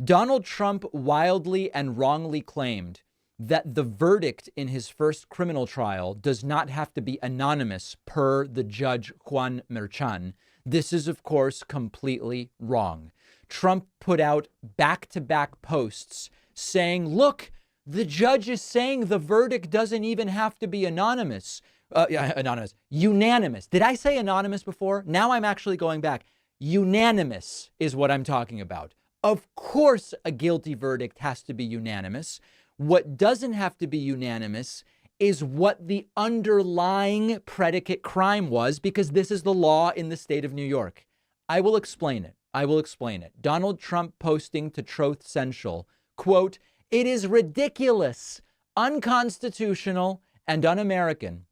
Donald Trump wildly and wrongly claimed that the verdict in his first criminal trial does not have to be anonymous per the judge Juan Merchan. This is, of course, completely wrong. Trump put out back-to-back posts saying, look, the judge is saying the verdict doesn't even have to be anonymous. Unanimous. Did I say anonymous before? Now I'm actually going back. Unanimous is what I'm talking about. Of course, a guilty verdict has to be unanimous. What doesn't have to be unanimous is what the underlying predicate crime was, because this is the law in the state of New York. I will explain it. Donald Trump posting to Truth Central, quote, "It is ridiculous, unconstitutional, and un-American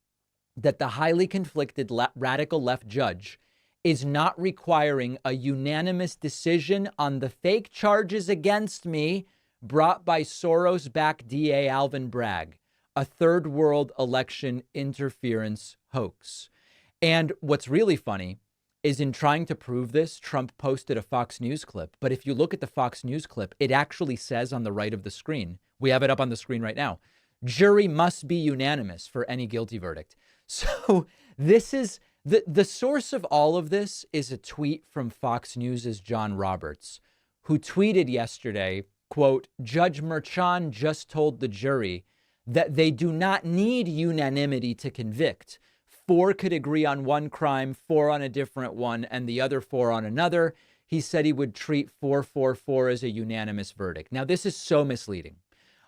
that the highly conflicted radical left judge is not requiring a unanimous decision on the fake charges against me brought by Soros-backed DA Alvin Bragg, a third world election interference hoax." And what's really funny is, in trying to prove this, Trump posted a Fox News clip. But if you look at the Fox News clip, it actually says on the right of the screen, we have it up on the screen right now, jury must be unanimous for any guilty verdict. So this is the source of all of this is a tweet from Fox News' John Roberts, who tweeted yesterday, quote, "Judge Merchan just told the jury that they do not need unanimity to convict. 4 could agree on one crime, 4 on a different one, and the other 4 on another. He said he would treat 444 as a unanimous verdict." Now, this is so misleading.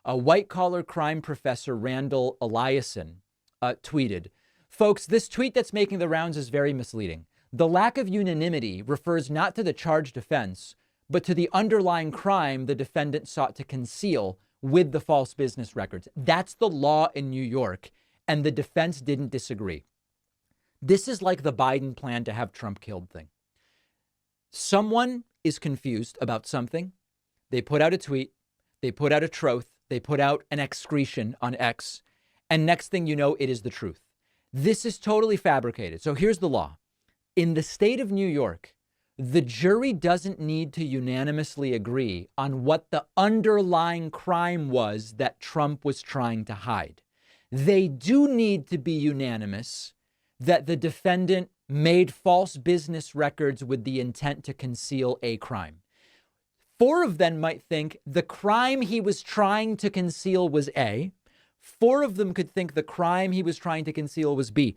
A white-collar crime professor, Randall Eliason, tweeted, "Folks, this tweet that's making the rounds is very misleading. The lack of unanimity refers not to the charged offense, but to the underlying crime the defendant sought to conceal with the false business records. That's the law in New York, and the defense didn't disagree." This is like the Biden plan to have Trump killed thing. Someone is confused about something. They put out a tweet. They put out a troth. They put out an excretion on X. And next thing you know, it is the truth. This is totally fabricated. So here's the law. In the state of New York, the jury doesn't need to unanimously agree on what the underlying crime was that Trump was trying to hide. They do need to be unanimous that the defendant made false business records with the intent to conceal a crime. 4 of them might think the crime he was trying to conceal was A. 4 of them could think the crime he was trying to conceal was B.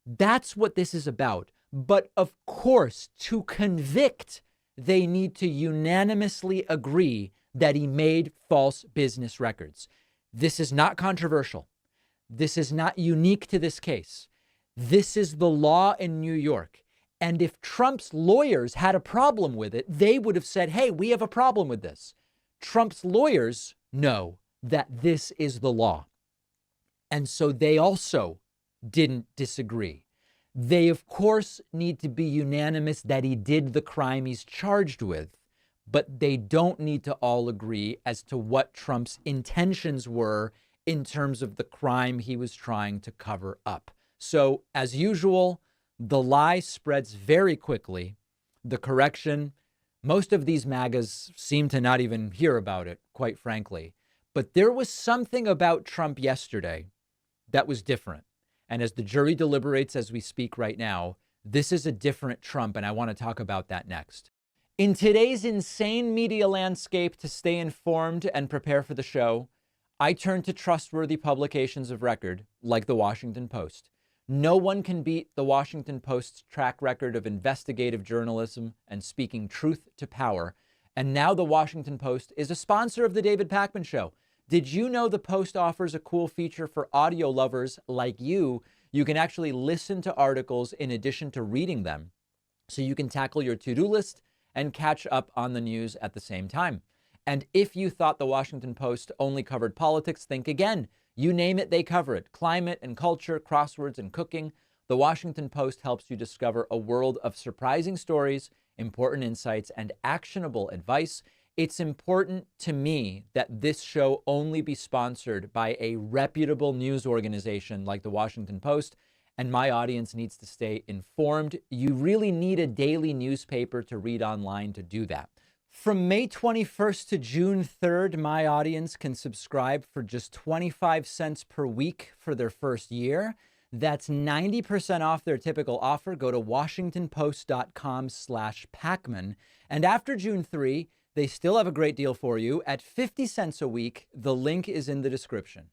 That's what this is about. But of course, to convict, they need to unanimously agree that he made false business records. This is not controversial. This is not unique to this case. This is the law in New York. And if Trump's lawyers had a problem with it, they would have said, hey, we have a problem with this. Trump's lawyers know that this is the law. And so they also didn't disagree. They, of course, need to be unanimous that he did the crime he's charged with, but they don't need to all agree as to what Trump's intentions were in terms of the crime he was trying to cover up. So, as usual, the lie spreads very quickly. The correction, most of these MAGAs seem to not even hear about it, quite frankly. But there was something about Trump yesterday that was different. And as the jury deliberates as we speak right now, this is a different Trump, and I want to talk about that next. In today's insane media landscape, to stay informed and prepare for the show, I turn to trustworthy publications of record like the Washington Post. No one can beat the Washington Post's track record of investigative journalism and speaking truth to power. And now the Washington Post is a sponsor of the David Pakman Show. Did you know the Post offers a cool feature for audio lovers like you? You can actually listen to articles in addition to reading them, so you can tackle your to-do list and catch up on the news at the same time. And if you thought the Washington Post only covered politics, think again. You name it, they cover it. Climate and culture, crosswords and cooking. The Washington Post helps you discover a world of surprising stories, important insights, and actionable advice. It's important to me that this show only be sponsored by a reputable news organization like the Washington Post, and my audience needs to stay informed. You really need a daily newspaper to read online to do that. From May 21st to June 3rd, my audience can subscribe for just 25 cents per week for their first year. That's 90% off their typical offer. Go to washingtonpost.com/Pacman. And after June 3, they still have a great deal for you at 50 cents a week. The link is in the description.